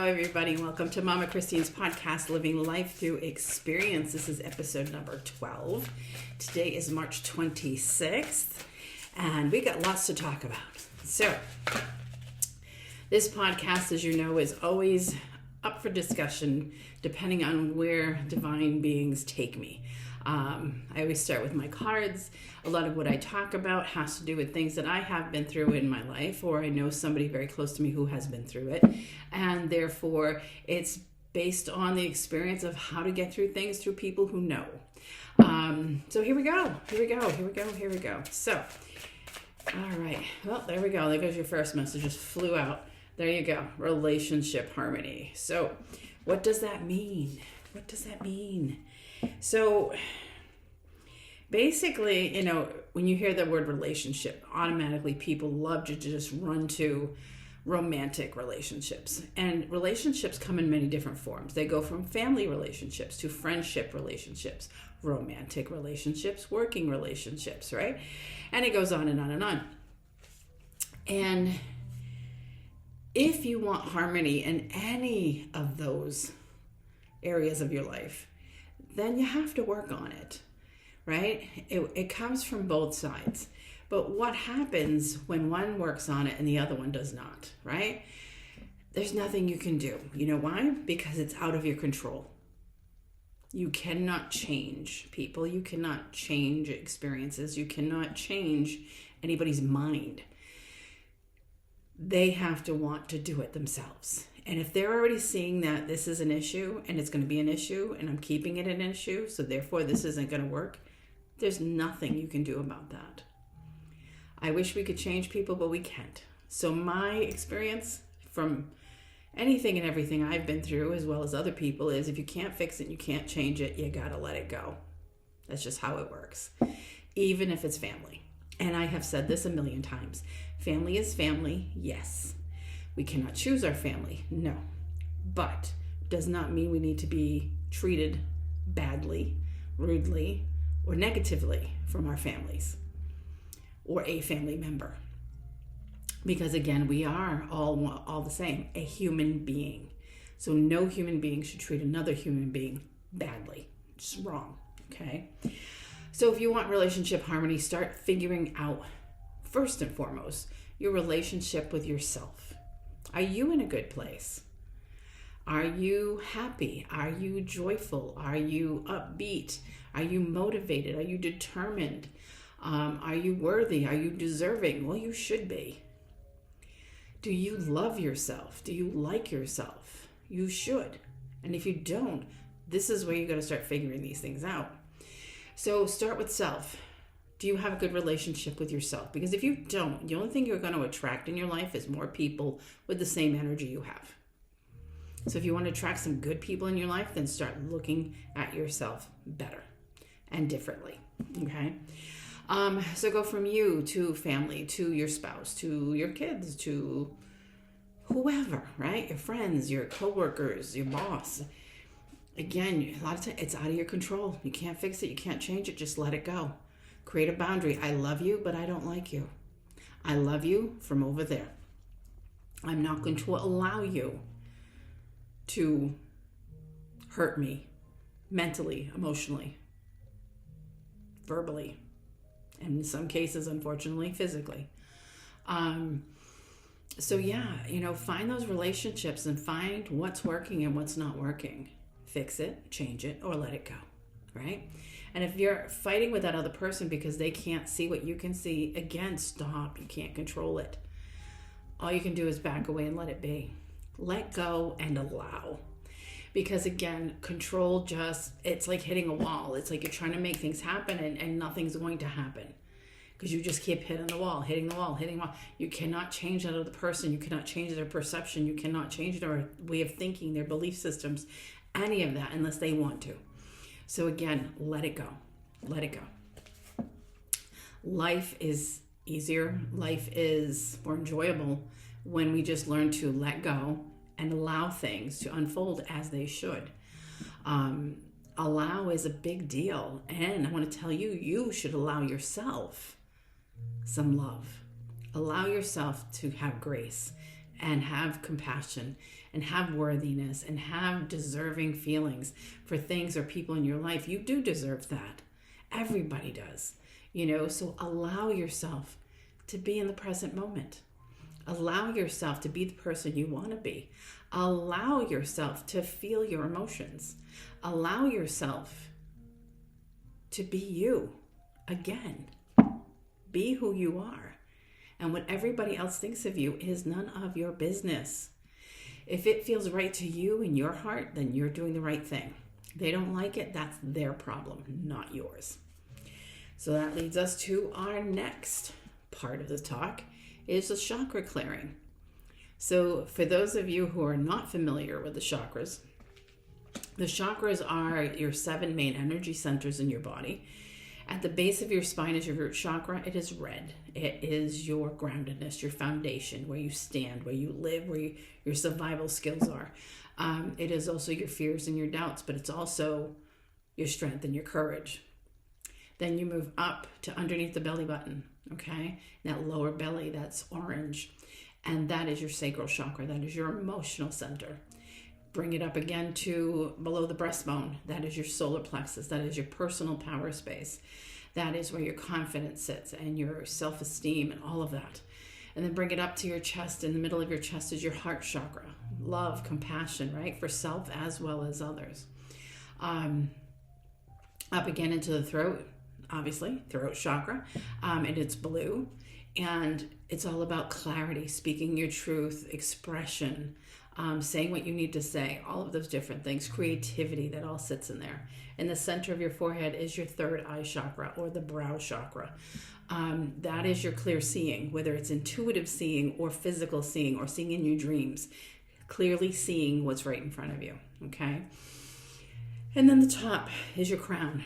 Hello, everybody. Welcome to Mama Christine's podcast, Living Life Through Experience. This is episode number 12. Today is March 26th, and we got lots to talk about. So, this podcast, as you know, is always up for discussion depending on where divine beings take me. I always start with my cards. A lot of what I talk about has to do with things that I have been through in my life, or I know somebody very close to me who has been through it. And therefore, it's based on the experience of how to get through things through people who know. So here we go. So, all right. Well, there we go. There goes your first message. Just flew out. There you go. Relationship harmony. So what does that mean? So basically, when you hear the word relationship, automatically people love to just run to romantic relationships. And relationships come in many different forms. They go from family relationships to friendship relationships, romantic relationships, working relationships, right? And it goes on and on and on. And if you want harmony in any of those areas of your life, then you have to work on it, right? It comes from both sides. But what happens when one works on it and the other one does not, right? There's nothing you can do. You know why? Because it's out of your control. You cannot change people. You cannot change experiences. You cannot change anybody's mind. They have to want to do it themselves. And if they're already seeing that this is an issue and it's going to be an issue and I'm keeping it an issue, so therefore this isn't going to work, there's nothing you can do about that. I wish we could change people, but we can't. So my experience from anything and everything I've been through, as well as other people, is if you can't fix it, you can't change it, you got to let it go. That's just how it works. Even if it's family. And I have said this a million times. Family is family, yes. We cannot choose our family, no. But does not mean we need to be treated badly, rudely, or negatively from our families or a family member. Because again, we are all the same, a human being. So no human being should treat another human being badly. It's wrong, okay? So if you want relationship harmony, start figuring out, first and foremost, your relationship with yourself. Are you in a good place? Are you happy? Are you joyful? Are you upbeat? Are you motivated? Are you determined? Are you worthy? Are you deserving? Well, you should be. Do you love yourself? Do you like yourself? You should. And if you don't, this is where you got to start figuring these things out. So start with self. Do you have a good relationship with yourself? Because if you don't, the only thing you're going to attract in your life is more people with the same energy you have. So if you want to attract some good people in your life, then start looking at yourself better and differently, okay? So go from you to family, to your spouse, to your kids, to whoever, right? Your friends, your coworkers, your boss. Again, a lot of times it's out of your control. You can't fix it. You can't change it. Just let it go. Create a boundary. I love you, but I don't like you. I love you from over there. I'm not going to allow you to hurt me mentally, emotionally, verbally, and in some cases, unfortunately, physically. So yeah, find those relationships and find what's working and what's not working. Fix it, change it, or let it go, right? And if you're fighting with that other person because they can't see what you can see, again, stop. You can't control it. All you can do is back away and let it be. Let go and allow. Because again, control it's like hitting a wall. It's like you're trying to make things happen and nothing's going to happen. Because you just keep hitting the wall. You cannot change that other person. You cannot change their perception. You cannot change their way of thinking, their belief systems, any of that unless they want to. So again, let it go. Let it go. Life is easier. Life is more enjoyable when we just learn to let go and allow things to unfold as they should. Allow is a big deal. And I want to tell you, you should allow yourself some love. Allow yourself to have grace and have compassion and have worthiness and have deserving feelings for things or people in your life. You do deserve that. Everybody does, so allow yourself to be in the present moment. Allow yourself to be the person you want to be. Allow yourself to feel your emotions. Allow yourself to be you again. Be who you are. And what everybody else thinks of you is none of your business. If it feels right to you in your heart, then you're doing the right thing. They don't like it, that's their problem, not yours. So that leads us to our next part of the talk, is the chakra clearing. So for those of you who are not familiar with the chakras are your 7 main energy centers in your body. At the base of your spine is your root chakra. It is red. It is your groundedness, your foundation, where you stand, where you live, where your survival skills are. It is also your fears and your doubts, but it's also your strength and your courage. Then you move up to underneath the belly button, okay? That lower belly, that's orange. And that is your sacral chakra. That is your emotional center. Bring it up again to below the breastbone. That is your solar plexus. That is your personal power space. That is where your confidence sits and your self-esteem and all of that. And then bring it up to your chest. In the middle of your chest is your heart chakra. Love, compassion, right? For self as well as others. Up again into the throat, obviously, throat chakra. And it's blue. And it's all about clarity, speaking your truth, expression, saying what you need to say, all of those different things, creativity, that all sits in there. In the center of your forehead is your third eye chakra, or the brow chakra. That is your clear seeing, whether it's intuitive seeing or physical seeing or seeing in your dreams, clearly seeing what's right in front of you, okay? And then the top is your crown.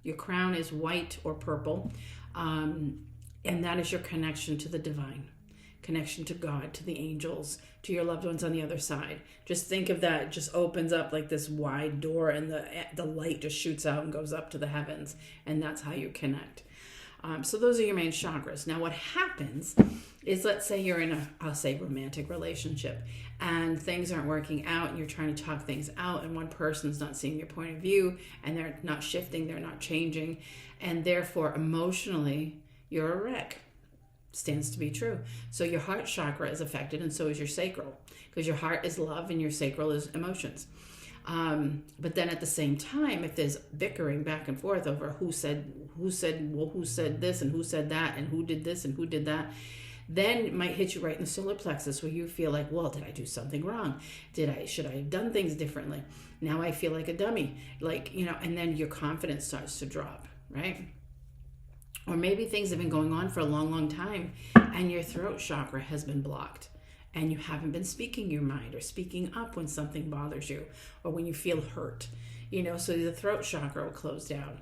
Your crown is white or purple, and that is your connection to the divine, connection to God, to the angels, to your loved ones on the other side. Just think of that. It just opens up like this wide door, and the light just shoots out and goes up to the heavens, and that's how you connect. So those are your main chakras. Now what happens is, let's say you're in I'll say romantic relationship, and things aren't working out, and you're trying to talk things out, and one person's not seeing your point of view, and they're not shifting, they're not changing, and therefore emotionally you're a wreck. Stands to be true. So your heart chakra is affected, and so is your sacral, because your heart is love and your sacral is emotions. But then at the same time, if there's bickering back and forth over who said this and who said that and who did this and who did that, then it might hit you right in the solar plexus, where you feel like, well, did I do something wrong? Should I have done things differently? Now I feel like a dummy, and then your confidence starts to drop, right? Or maybe things have been going on for a long, long time, and your throat chakra has been blocked, and you haven't been speaking your mind or speaking up when something bothers you or when you feel hurt, so the throat chakra will close down.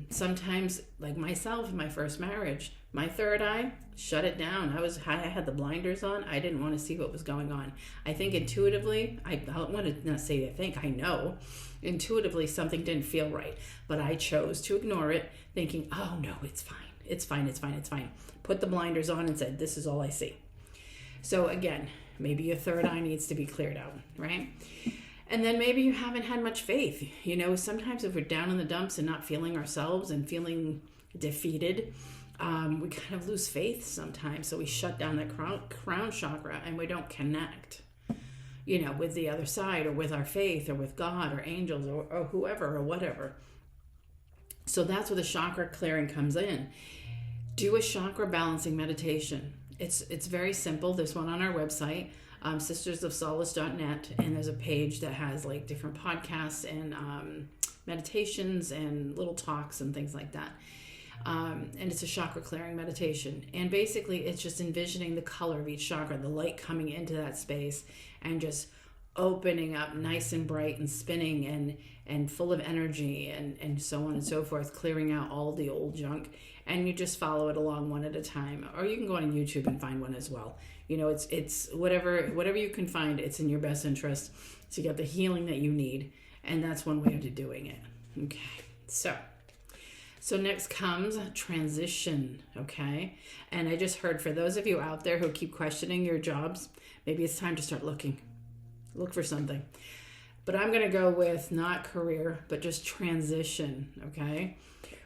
Sometimes, like myself in my first marriage, my third eye shut it down. I had the blinders on. I didn't want to see what was going on. I think intuitively, I want to not say I know, intuitively something didn't feel right, but I chose to ignore it, thinking, oh no, it's fine. It's fine. Put the blinders on and said, this is all I see. So again, maybe your third eye needs to be cleared out, right? And then maybe you haven't had much faith. Sometimes if we're down in the dumps and not feeling ourselves and feeling defeated, we kind of lose faith sometimes. So we shut down that crown chakra and we don't connect, with the other side or with our faith or with God or angels or whoever or whatever. So that's where the chakra clearing comes in. Do a chakra balancing meditation. It's very simple. There's one on our website, sistersofsolace.net, and there's a page that has like different podcasts and meditations and little talks and things like that. And it's a chakra clearing meditation. And basically it's just envisioning the color of each chakra, the light coming into that space and just opening up nice and bright and spinning and full of energy and so on and so forth, clearing out all the old junk. And you just follow it along one at a time. Or you can go on YouTube and find one as well. It's whatever you can find, it's in your best interest to get the healing that you need. And that's one way of doing it. Okay. So next comes transition, okay? And I just heard, for those of you out there who keep questioning your jobs, maybe it's time to start looking. Look for something. But I'm going to go with not career, but just transition, okay?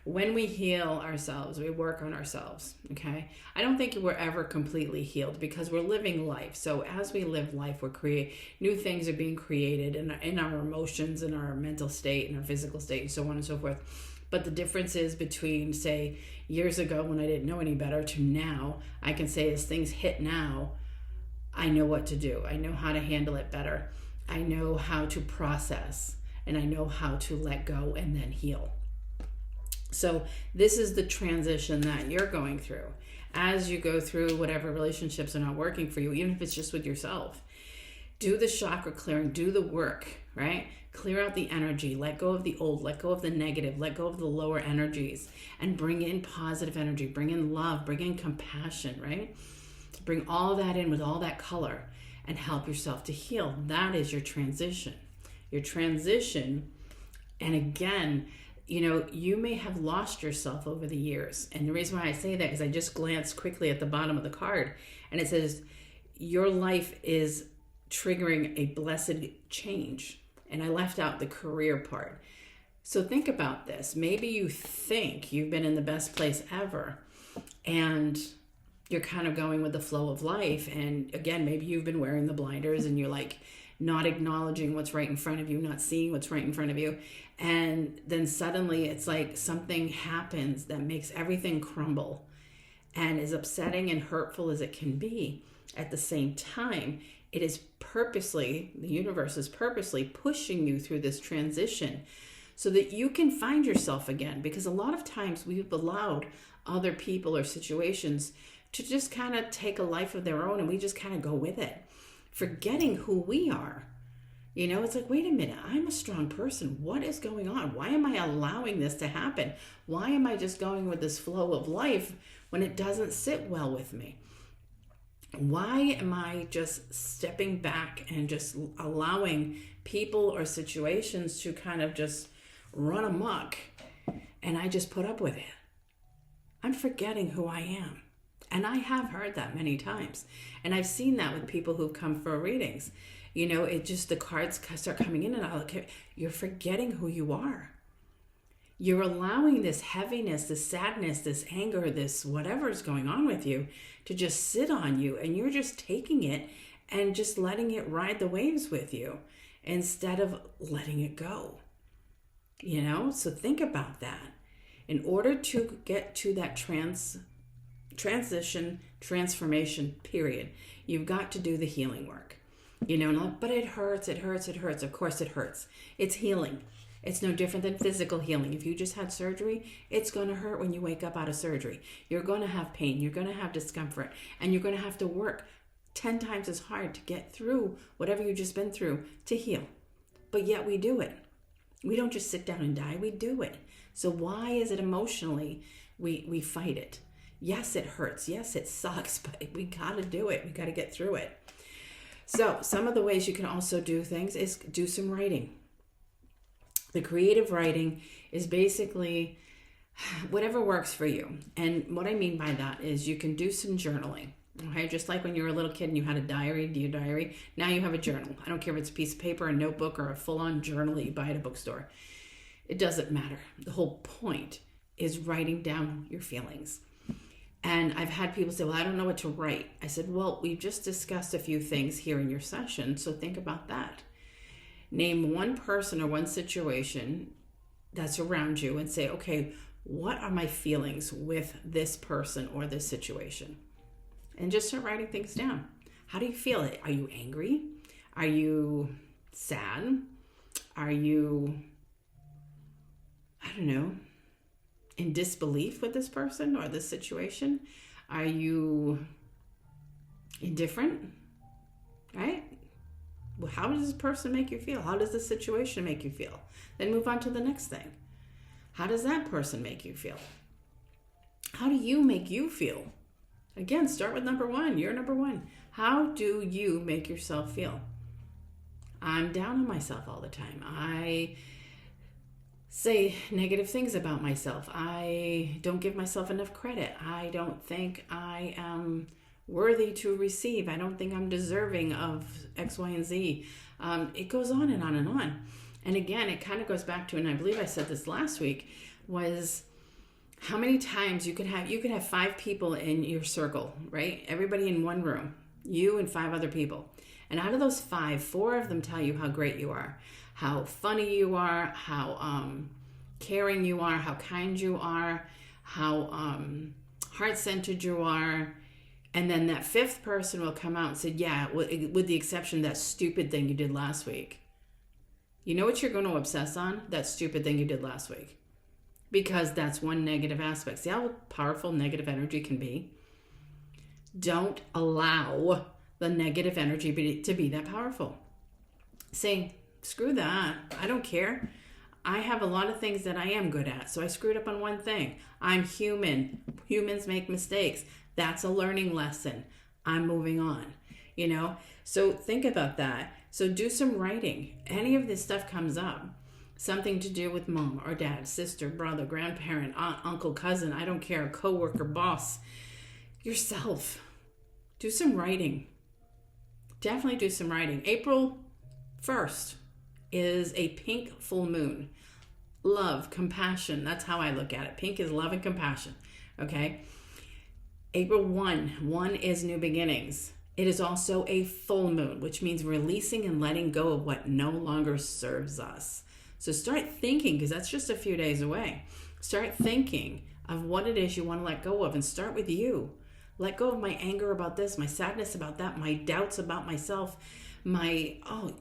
When we heal ourselves, we work on ourselves, okay? I don't think we're ever completely healed because we're living life. So as we live life, new things are being created in our emotions, in our mental state, in our physical state, and so on and so forth. But the difference is between, say, years ago when I didn't know any better to now, I can say as things hit now, I know what to do. I know how to handle it better. I know how to process, and I know how to let go and then heal. So this is the transition that you're going through. As you go through whatever relationships are not working for you, even if it's just with yourself, do the chakra clearing, do the work, right? Clear out the energy, let go of the old, let go of the negative, let go of the lower energies, and bring in positive energy, bring in love, bring in compassion, right? Bring all that in with all that color and help yourself to heal. That is your transition. Your transition, and again, you may have lost yourself over the years. And the reason why I say that is I just glanced quickly at the bottom of the card, and it says, your life is triggering a blessed change. And I left out the career part. So think about this. Maybe you think you've been in the best place ever, and you're kind of going with the flow of life. And again, maybe you've been wearing the blinders and you're like not acknowledging what's right in front of you, not seeing what's right in front of you. And then suddenly it's like something happens that makes everything crumble, and as upsetting and hurtful as it can be, at the same time, it is the universe is purposely pushing you through this transition so that you can find yourself again. Because a lot of times we've allowed other people or situations to just kind of take a life of their own, and we just kind of go with it, forgetting who we are. It's like, wait a minute, I'm a strong person. What is going on? Why am I allowing this to happen? Why am I just going with this flow of life when it doesn't sit well with me? Why am I just stepping back and just allowing people or situations to kind of just run amok, and I just put up with it? I'm forgetting who I am. And I have heard that many times. And I've seen that with people who've come for readings. It just, the cards start coming in, and I'll look at, you're forgetting who you are. You're allowing this heaviness, this sadness, this anger, this whatever is going on with you to just sit on you, and you're just taking it and just letting it ride the waves with you instead of letting it go. So think about that. In order to get to that transition, transformation period, you've got to do the healing work. But it hurts. Of course it hurts. It's healing. It's no different than physical healing. If you just had surgery, it's going to hurt when you wake up out of surgery. You're going to have pain. You're going to have discomfort. And you're going to have to work 10 times as hard to get through whatever you've just been through to heal. But yet we do it. We don't just sit down and die. We do it. So why is it emotionally we fight it? Yes, it hurts. Yes, it sucks. But we got to do it. We got to get through it. So some of the ways you can also do things is do some writing. The creative writing is basically whatever works for you. And what I mean by that is you can do some journaling. Okay, just like when you were a little kid and you had a diary, now you have a journal. I don't care if it's a piece of paper, a notebook, or a full-on journal that you buy at a bookstore. It doesn't matter. The whole point is writing down your feelings. And I've had people say, well, I don't know what to write. I said, well, we've just discussed a few things here in your session, so think about that. Name one person or one situation that's around you and say, okay, what are my feelings with this person or this situation? And just start writing things down. How do you feel? Are you angry? Are you sad? Are you, in disbelief with this person or this situation? Are you indifferent? Right? Well, how does this person make you feel? How does this situation make you feel? Then move on to the next thing. How does that person make you feel? How do you make you feel? Again, start with number one. You're number one. How do you make yourself feel? I'm down on myself all the time. I say negative things about myself. I don't give myself enough credit. I don't think I am worthy to receive. I don't think I'm deserving of X, Y, and Z. It goes on and on and on. And again, it kind of goes back to, and I believe I said this last week, was how many times you could have 5 people in your circle, right? Everybody in one room, you and 5 other people. And out of those 5, 4 of them tell you how great you are, how funny you are, how caring you are, how kind you are, how heart-centered you are. And then that 5th person will come out and say, yeah, with the exception of that stupid thing you did last week. You know what you're going to obsess on? That stupid thing you did last week. Because that's one negative aspect. See how powerful negative energy can be? Don't allow the negative energy to be that powerful. Say, screw that. I don't care. I have a lot of things that I am good at. So I screwed up on one thing. I'm human. Humans make mistakes. That's a learning lesson. I'm moving on. So think about that. So do some writing. Any of this stuff comes up. Something to do with mom or dad, sister, brother, grandparent, aunt, uncle, cousin, I don't care, coworker, boss, yourself. Do some writing. Definitely do some writing. April 1st is a pink full moon. Love, compassion, that's how I look at it. Pink is love and compassion, okay? April 1 is new beginnings. It is also a full moon, which means releasing and letting go of what no longer serves us. So start thinking, because that's just a few days away. Start thinking of what it is you want to let go of, and start with you. Let go of my anger about this, my sadness about that, my doubts about myself,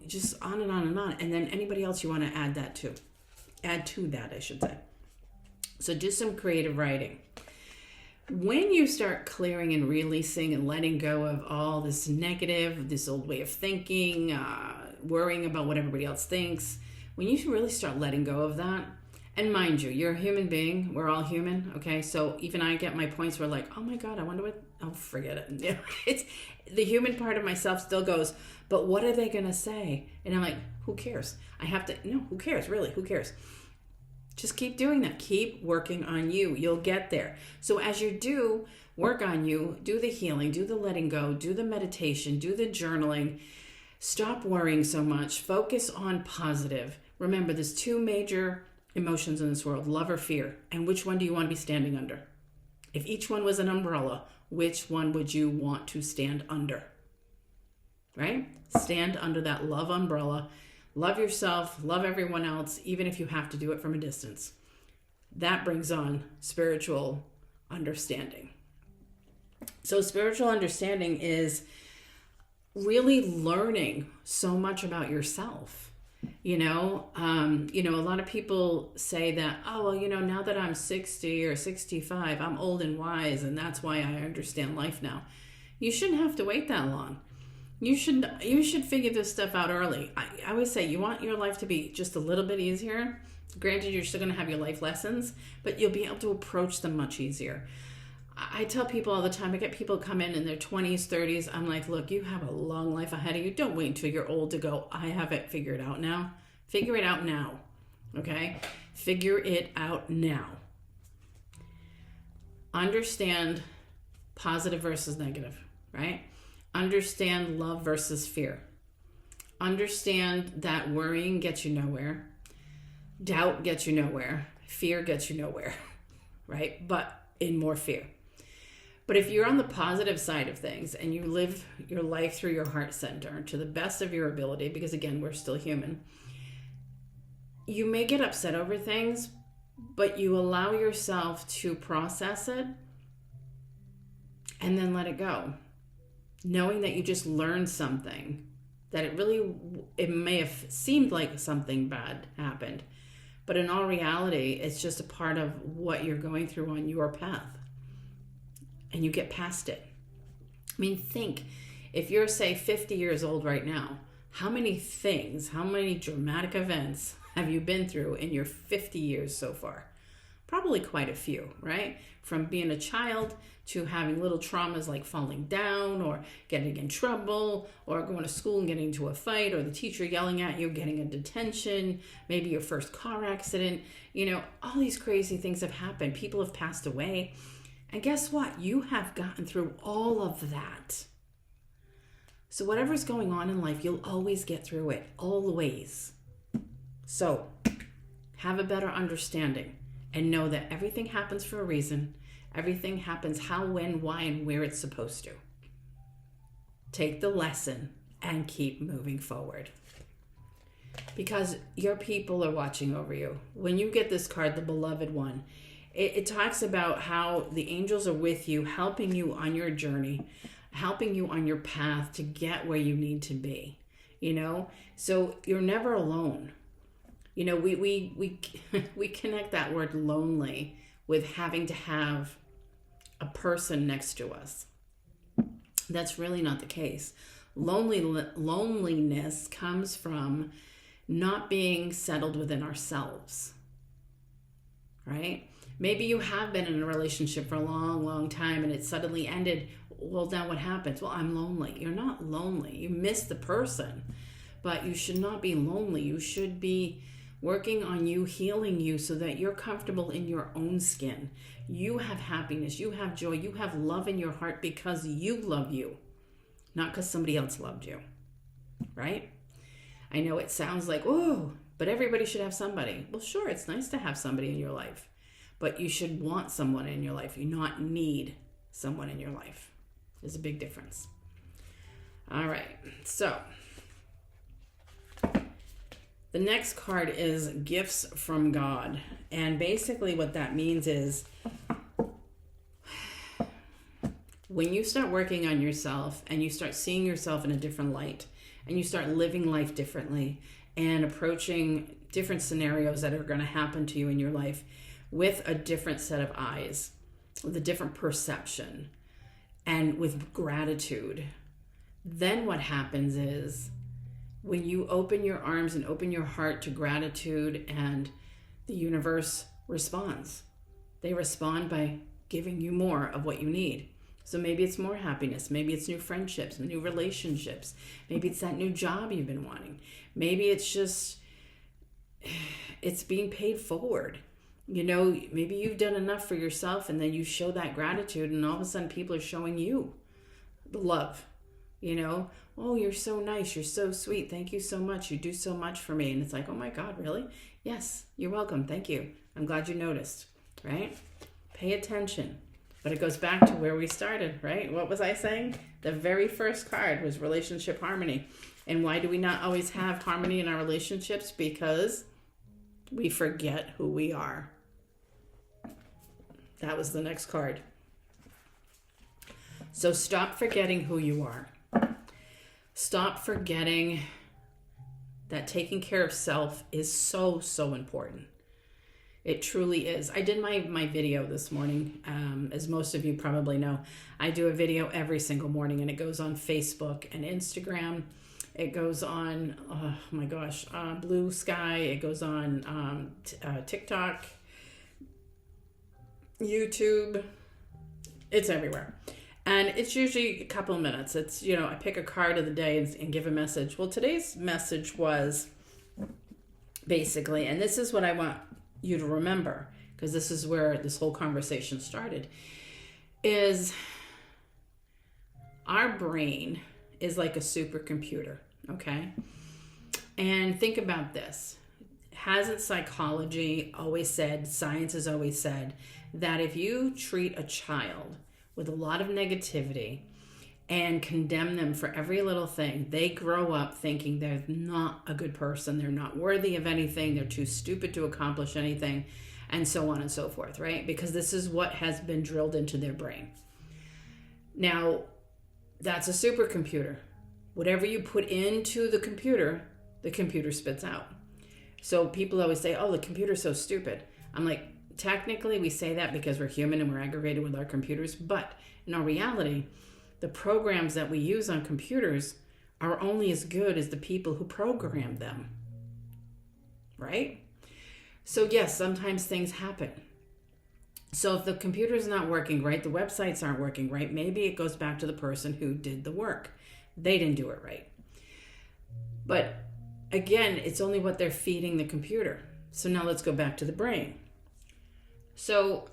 just on and on and on. And then anybody else you want to add to that, I should say. So do some creative writing. When you start clearing and releasing and letting go of all this negative, this old way of thinking, worrying about what everybody else thinks, when you really start letting go of that, and mind you, you're a human being, we're all human, okay? So even I get my points where oh my God, I wonder forget it. It's the human part of myself still goes, but what are they gonna say? And I'm like, who cares? Who cares, really, who cares? Just keep doing that. Keep working on you. You'll get there. So as you do work on you, do the healing, do the letting go, do the meditation, do the journaling. Stop worrying so much. Focus on positive. Remember, there's 2 major emotions in this world, love or fear. And which one do you want to be standing under? If each one was an umbrella, which one would you want to stand under? Right? Stand under that love umbrella. Love yourself, love everyone else, even if you have to do it from a distance. That brings on spiritual understanding. So spiritual understanding is really learning so much about yourself. A lot of people say that, now that I'm 60 or 65, I'm old and wise, and that's why I understand life now. You shouldn't have to wait that long. You should figure this stuff out early. I always say you want your life to be just a little bit easier. Granted, you're still going to have your life lessons, but you'll be able to approach them much easier. I tell people all the time, I get people come in their 20s, 30s. I'm like, look, you have a long life ahead of you. Don't wait until you're old to go, I have it figured out now. Figure it out now, okay? Figure it out now. Understand positive versus negative, right? Understand love versus fear. Understand that worrying gets you nowhere. Doubt gets you nowhere. Fear gets you nowhere, right? But in more fear. But if you're on the positive side of things and you live your life through your heart center to the best of your ability, because again, we're still human, you may get upset over things, but you allow yourself to process it and then let it go. Knowing that you just learned something, that it may have seemed like something bad happened, but in all reality, it's just a part of what you're going through on your path. And you get past it. I mean, think, if you're, say, 50 years old right now, how many dramatic events have you been through in your 50 years so far? Probably quite a few, right? From being a child to having little traumas like falling down or getting in trouble or going to school and getting into a fight or the teacher yelling at you, getting a detention, maybe your first car accident. All these crazy things have happened. People have passed away. And guess what? You have gotten through all of that. So whatever's going on in life, you'll always get through it. Always. So have a better understanding and know that everything happens for a reason. Everything happens how, when, why, and where it's supposed to. Take the lesson and keep moving forward. Because your people are watching over you. When you get this card, the beloved one, it talks about how the angels are with you, helping you on your journey, helping you on your path to get where you need to be, you know? So you're never alone. You know, we connect that word lonely with having to have a person next to us. That's really not the case. Loneliness comes from not being settled within ourselves, right? Maybe you have been in a relationship for a long, long time and it suddenly ended. Well, now what happens? Well, I'm lonely. You're not lonely. You miss the person, but you should not be lonely. You should be working on you, healing you so that you're comfortable in your own skin. You have happiness, you have joy, you have love in your heart because you love you, not because somebody else loved you, right? I know it sounds like, oh, but everybody should have somebody. Well, sure, it's nice to have somebody in your life, but you should want someone in your life. You not need someone in your life. There's a big difference. All right, so the next card is gifts from God. And basically what that means is when you start working on yourself and you start seeing yourself in a different light and you start living life differently and approaching different scenarios that are going to happen to you in your life with a different set of eyes, with a different perception, and with gratitude, then what happens is when you open your arms and open your heart to gratitude, and the universe responds. They respond by giving you more of what you need. So maybe it's more happiness. Maybe it's new friendships, new relationships. Maybe it's that new job you've been wanting. Maybe it's just, it's being paid forward. You know, maybe you've done enough for yourself and then you show that gratitude and all of a sudden people are showing you the love. You know, oh, you're so nice. You're so sweet. Thank you so much. You do so much for me. And it's like, oh my God, really? Yes, you're welcome. Thank you. I'm glad you noticed, right? Pay attention. But it goes back to where we started, right? What was I saying? The very first card was relationship harmony. And why do we not always have harmony in our relationships? Because we forget who we are. That was the next card. So stop forgetting who you are. Stop forgetting that taking care of self is so, so important. It truly is. I did my video this morning. As most of you probably know, I do a video every single morning and it goes on Facebook and Instagram. It goes on, oh my gosh, Blue Sky. It goes on TikTok, YouTube. It's everywhere. And it's usually a couple of minutes. It's, you know, I pick a card of the day and give a message. Well, today's message was basically, and this is what I want you to remember, because this is where this whole conversation started, is our brain is like a supercomputer, okay? And think about this. Hasn't psychology always said, science has always said, that if you treat a child with a lot of negativity and condemn them for every little thing, they grow up thinking they're not a good person, they're not worthy of anything, they're too stupid to accomplish anything, and so on and so forth, right? Because this is what has been drilled into their brain. Now, that's a supercomputer. Whatever you put into the computer spits out. So people always say, oh, the computer's so stupid. I'm like, technically we say that because we're human and we're aggravated with our computers, but in our reality, the programs that we use on computers are only as good as the people who programmed them, right? So yes, sometimes things happen. So if the computer's not working right, the websites aren't working right, maybe it goes back to the person who did the work. They didn't do it right. But again, it's only what they're feeding the computer. So now let's go back to the brain. So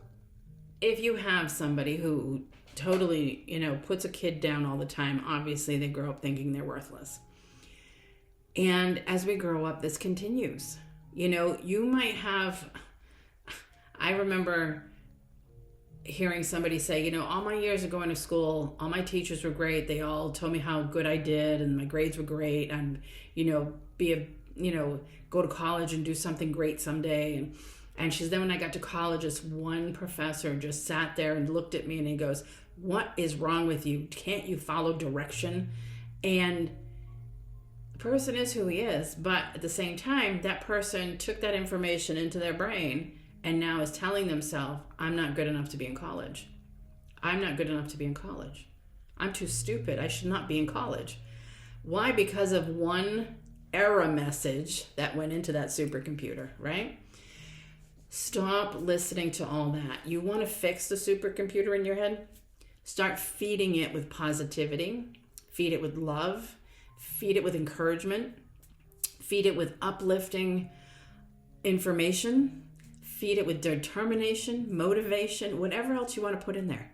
if you have somebody who totally, puts a kid down all the time, obviously they grow up thinking they're worthless. And as we grow up, this continues. You might have, I remember hearing somebody say, all my years of going to school, all my teachers were great. They all told me how good I did and my grades were great. And, go to college and do something great someday. And she said, then when I got to college, this one professor just sat there and looked at me and he goes, what is wrong with you? Can't you follow direction? And the person is who he is. But at the same time, that person took that information into their brain and now is telling themselves, I'm not good enough to be in college. I'm not good enough to be in college. I'm too stupid. I should not be in college. Why? Because of one error message that went into that supercomputer, right? Stop listening to all that. You want to fix the supercomputer in your head? Start feeding it with positivity. Feed it with love. Feed it with encouragement. Feed it with uplifting information. Feed it with determination, motivation, whatever else you want to put in there,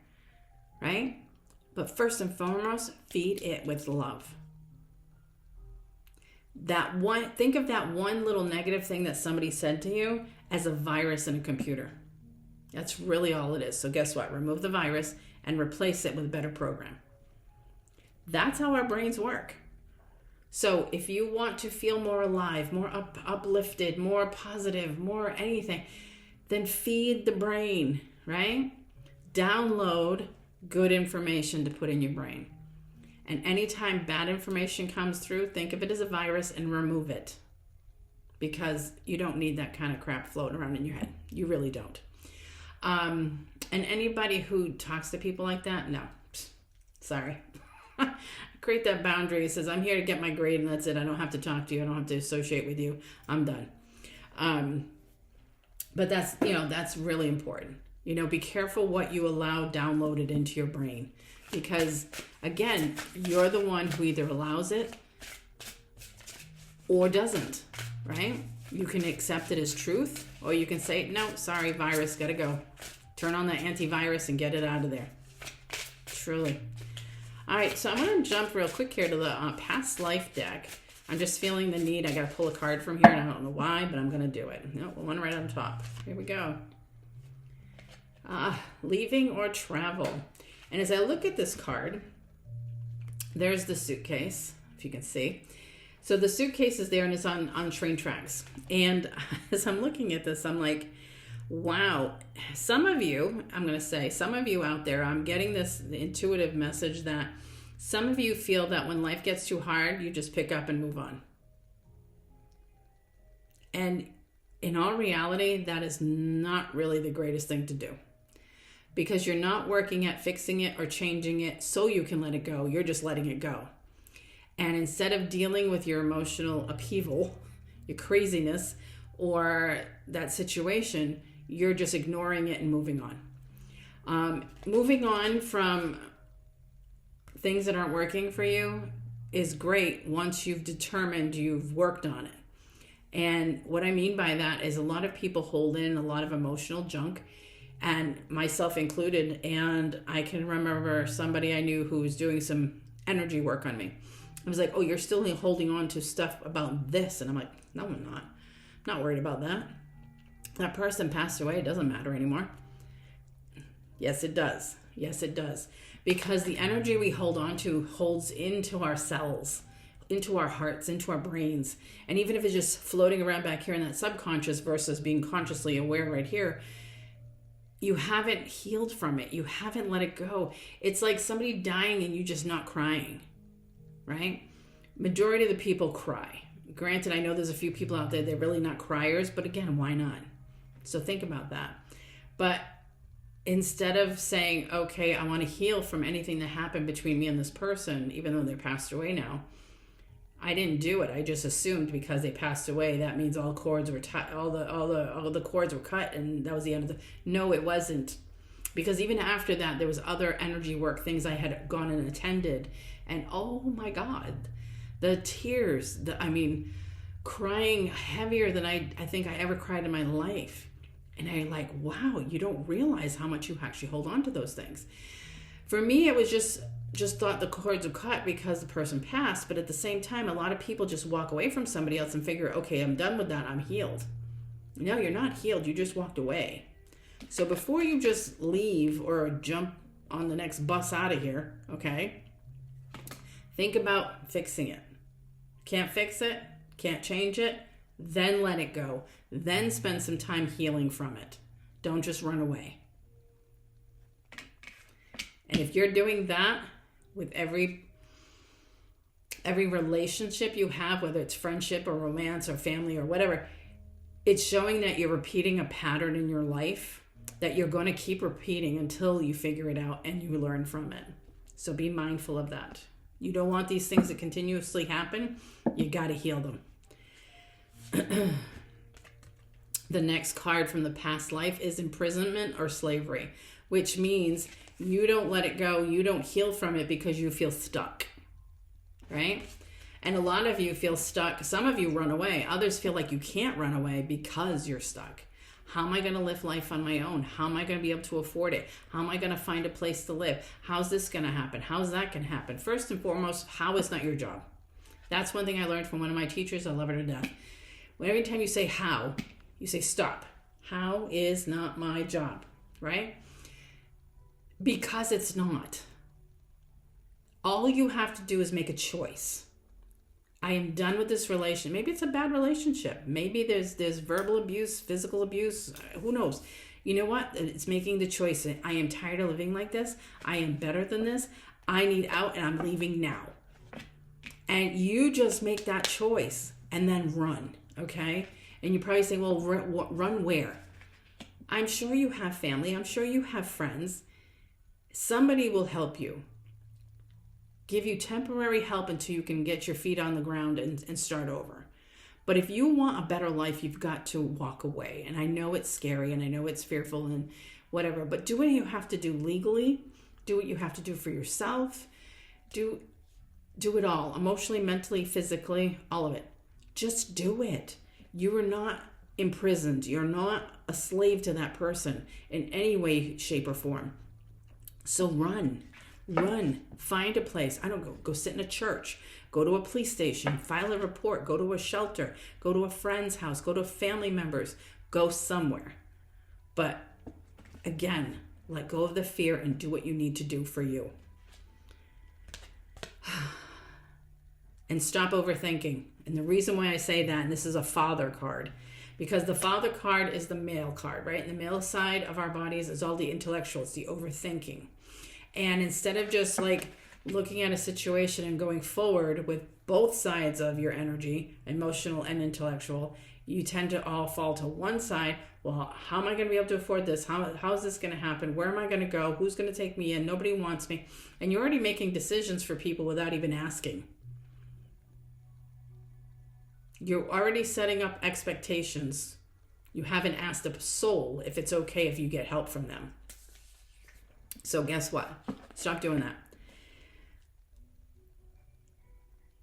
right? But first and foremost, feed it with love. Think of that one little negative thing that somebody said to you as a virus in a computer. That's really all it is. So guess what? Remove the virus and replace it with a better program. That's how our brains work. So if you want to feel more alive, more uplifted, more positive, more anything, then feed the brain, right? Download good information to put in your brain. And anytime bad information comes through, think of it as a virus and remove it. Because you don't need that kind of crap floating around in your head. You really don't. And anybody who talks to people like that, no. Sorry. Create that boundary. It says, I'm here to get my grade and that's it. I don't have to talk to you. I don't have to associate with you. I'm done. But that's really important. Be careful what you allow downloaded into your brain. Because, again, you're the one who either allows it or doesn't, right? You can accept it as truth, or you can say, no, sorry, virus, gotta go. Turn on that antivirus and get it out of there. Truly. All right, so I'm going to jump real quick here to the past life deck. I'm just feeling the need. I got to pull a card from here, and I don't know why, but I'm going to do it. No, one right on top. Here we go. Leaving or travel. And as I look at this card, there's the suitcase, if you can see. So the suitcase is there, and it's on train tracks. And as I'm looking at this, I'm like, wow. Some of you out there, I'm getting this intuitive message that some of you feel that when life gets too hard, you just pick up and move on. And in all reality, that is not really the greatest thing to do. Because you're not working at fixing it or changing it so you can let it go. You're just letting it go. And instead of dealing with your emotional upheaval, your craziness, or that situation, you're just ignoring it and moving on. Moving on from things that aren't working for you is great once you've determined you've worked on it. And what I mean by that is a lot of people hold in a lot of emotional junk, and myself included. And I can remember somebody I knew who was doing some energy work on me. I was like, oh, you're still holding on to stuff about this. And I'm like, no, I'm not. I'm not worried about that. That person passed away. It doesn't matter anymore. Yes, it does. Yes, it does. Because the energy we hold on to holds into our cells, into our hearts, into our brains. And even if it's just floating around back here in that subconscious versus being consciously aware right here, you haven't healed from it. You haven't let it go. It's like somebody dying and you just not crying, right? Majority of the people cry. Granted, I know there's a few people out there, they're really not criers, but again, why not? So think about that. But instead of saying, okay, I want to heal from anything that happened between me and this person, even though they're passed away now, I didn't do it. I just assumed because they passed away, that means all cords were all the cords were cut, and that was the end of the. No, it wasn't, because even after that, there was other energy work, things I had gone and attended, and oh my God, the tears. Crying heavier than I think I ever cried in my life, And I like, wow, you don't realize how much you actually hold on to those things. For me, it was just thought the cords were cut because the person passed. But at the same time, a lot of people just walk away from somebody else and figure, okay, I'm done with that. I'm healed. No, you're not healed. You just walked away. So before you just leave or jump on the next bus out of here, okay, think about fixing it. Can't fix it, can't change it, then let it go. Then spend some time healing from it. Don't just run away. And if you're doing that with every relationship you have, whether it's friendship or romance or family or whatever, it's showing that you're repeating a pattern in your life that you're going to keep repeating until you figure it out and you learn from it. So be mindful of that. You don't want these things to continuously happen. You got to heal them. The next card from the past life is imprisonment or slavery, which means you don't let it go. You don't heal from it because you feel stuck, right? And a lot of you feel stuck. Some of you run away. Others feel like you can't run away because you're stuck. How am I going to live life on my own? How am I going to be able to afford it? How am I going to find a place to live? How's this going to happen? How's that going to happen? First and foremost, how is not your job. That's one thing I learned from one of my teachers. I love her to death. Every time you say how, you say stop. How is not my job, right? Because it's not. All you have to do is make a choice. I am done with this relationship. Maybe it's a bad relationship. Maybe there's verbal abuse, physical abuse. Who knows? You know what? It's making the choice. I am tired of living like this. I am better than this. I need out and I'm leaving now. And you just make that choice and then run, okay? And you probably say, well, run where? I'm sure you have family. I'm sure you have friends. Somebody will help you. Give you temporary help until you can get your feet on the ground and start over. But if you want a better life, you've got to walk away. And I know it's scary and I know it's fearful and whatever, but do what you have to do legally. Do what you have to do for yourself. Do it all, emotionally, mentally, physically, all of it. Just do it. You are not imprisoned. You're not a slave to that person in any way, shape, or form. So run, find a place. I don't go sit in a church, go to a police station, file a report, go to a shelter, go to a friend's house, go to family members, go somewhere. But again, let go of the fear and do what you need to do for you. And stop overthinking. And the reason why I say that, and this is a father card, because the father card is the male card, right? And the male side of our bodies is all the intellectual, it's the overthinking. And instead of just like looking at a situation and going forward with both sides of your energy, emotional and intellectual, you tend to all fall to one side. Well, how am I going to be able to afford this? How is this going to happen? Where am I going to go? Who's going to take me in? Nobody wants me. And you're already making decisions for people without even asking. You're already setting up expectations. You haven't asked a soul if it's okay if you get help from them. So guess what? Stop doing that.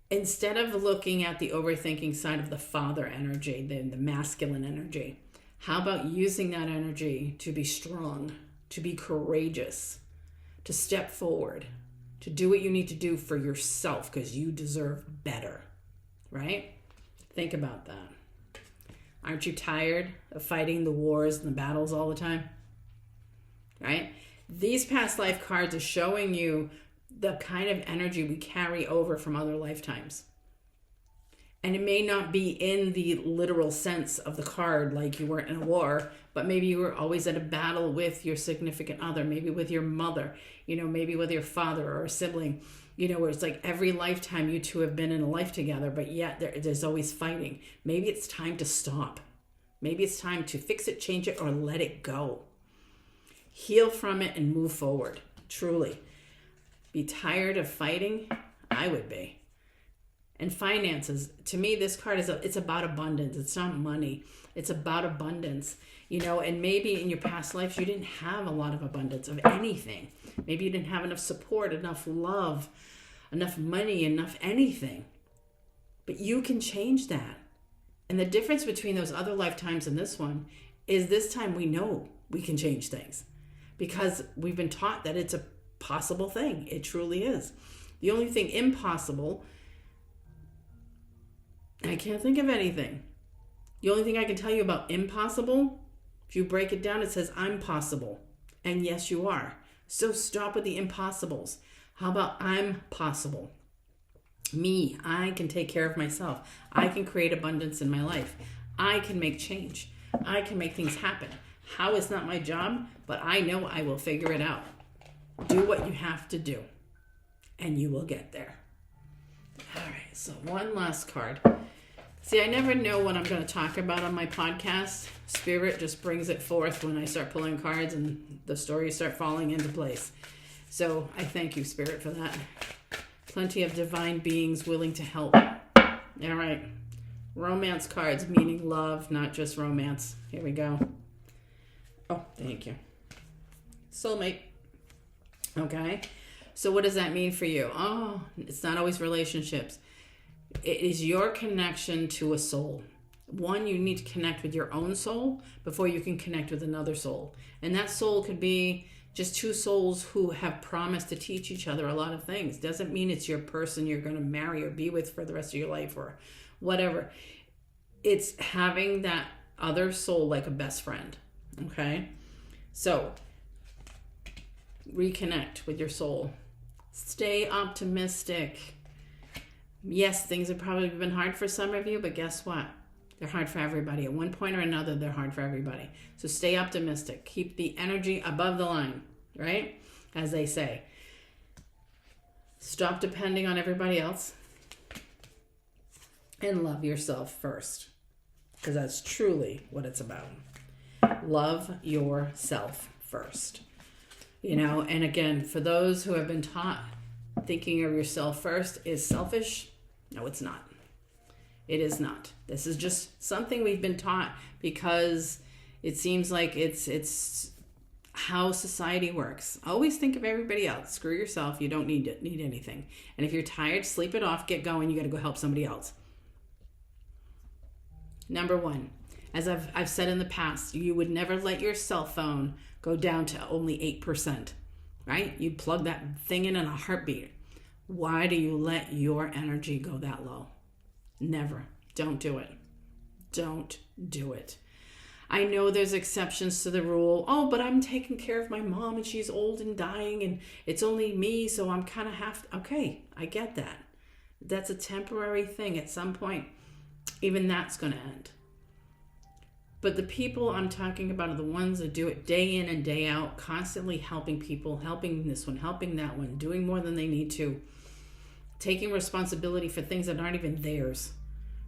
Instead of looking at the overthinking side of the father energy, the masculine energy, how about using that energy to be strong, to be courageous, to step forward, to do what you need to do for yourself because you deserve better, right? Think about that. Aren't you tired of fighting the wars and the battles all the time? Right? These past life cards are showing you the kind of energy we carry over from other lifetimes. And it may not be in the literal sense of the card, like you weren't in a war, but maybe you were always at a battle with your significant other, maybe with your mother, maybe with your father or a sibling, where it's like every lifetime you two have been in a life together, but yet there's always fighting. Maybe it's time to stop. Maybe it's time to fix it, change it, or let it go. Heal from it and move forward. Truly. Be tired of fighting? I would be. And finances, to me, this card it's about abundance. It's not money. It's about abundance. And maybe in your past lives, you didn't have a lot of abundance of anything. Maybe you didn't have enough support, enough love, enough money, enough anything. But you can change that. And the difference between those other lifetimes and this one is this time we know we can change things because we've been taught that it's a possible thing. It truly is. The only thing impossible, I can't think of anything. The only thing I can tell you about impossible, if you break it down, it says I'm possible. And yes, you are. So stop with the impossibles. How about I'm possible? Me, I can take care of myself. I can create abundance in my life. I can make change. I can make things happen. How is not my job, but I know I will figure it out. Do what you have to do, and you will get there. All right, so one last card. See, I never know what I'm going to talk about on my podcast. Spirit just brings it forth when I start pulling cards and the stories start falling into place. So I thank you, Spirit, for that. Plenty of divine beings willing to help. All right. Romance cards, meaning love, not just romance. Here we go. Oh, thank you. Soulmate. Okay. So what does that mean for you? Oh, it's not always relationships. It is your connection to a soul. One, you need to connect with your own soul before you can connect with another soul. And that soul could be just two souls who have promised to teach each other a lot of things. Doesn't mean it's your person you're going to marry or be with for the rest of your life or whatever. It's having that other soul like a best friend. Okay? So, reconnect with your soul. Stay optimistic. Yes, things have probably been hard for some of you, but guess what? They're hard for everybody. At one point or another, they're hard for everybody. So stay optimistic. Keep the energy above the line, right? As they say. Stop depending on everybody else. And love yourself first. Because that's truly what it's about. Love yourself first. You know, and again, for those who have been taught thinking of yourself first is selfish, no, it's not. It is not. This is just something we've been taught because it seems like it's how society works. Always think of everybody else. Screw yourself. You don't need anything. And if you're tired, sleep it off, get going. You got to go help somebody else. Number one, as I've said in the past, you would never let your cell phone go down to only 8%, right? You'd plug that thing in a heartbeat. Why do you let your energy go that low? Never. Don't do it. Don't do it. I know there's exceptions to the rule. Oh, but I'm taking care of my mom and she's old and dying and it's only me, so I'm kind of okay, I get that. That's a temporary thing. At some point, even that's going to end. But the people I'm talking about are the ones that do it day in and day out, constantly helping people, helping this one, helping that one, doing more than they need to, taking responsibility for things that aren't even theirs,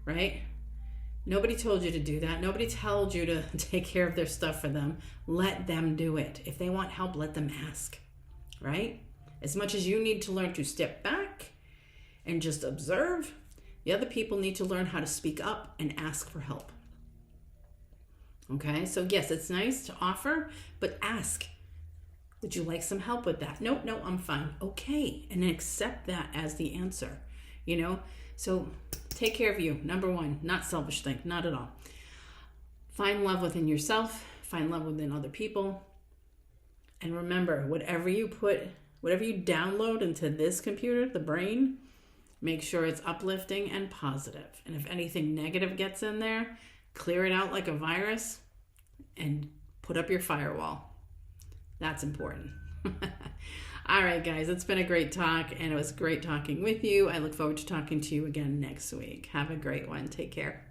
right? Nobody told you to do that. Nobody told you to take care of their stuff for them. Let them do it. If they want help, let them ask, right? As much as you need to learn to step back and just observe, the other people need to learn how to speak up and ask for help. Okay, so yes, it's nice to offer, but ask. Would you like some help with that? No, I'm fine. Okay, and then accept that as the answer, you know? So take care of you, number one, not selfish thing, not at all. Find love within yourself, find love within other people. And remember, whatever you download into this computer, the brain, make sure it's uplifting and positive. And if anything negative gets in there, clear it out like a virus and put up your firewall. That's important. All right, guys, it's been a great talk, and it was great talking with you. I look forward to talking to you again next week. Have a great one. Take care.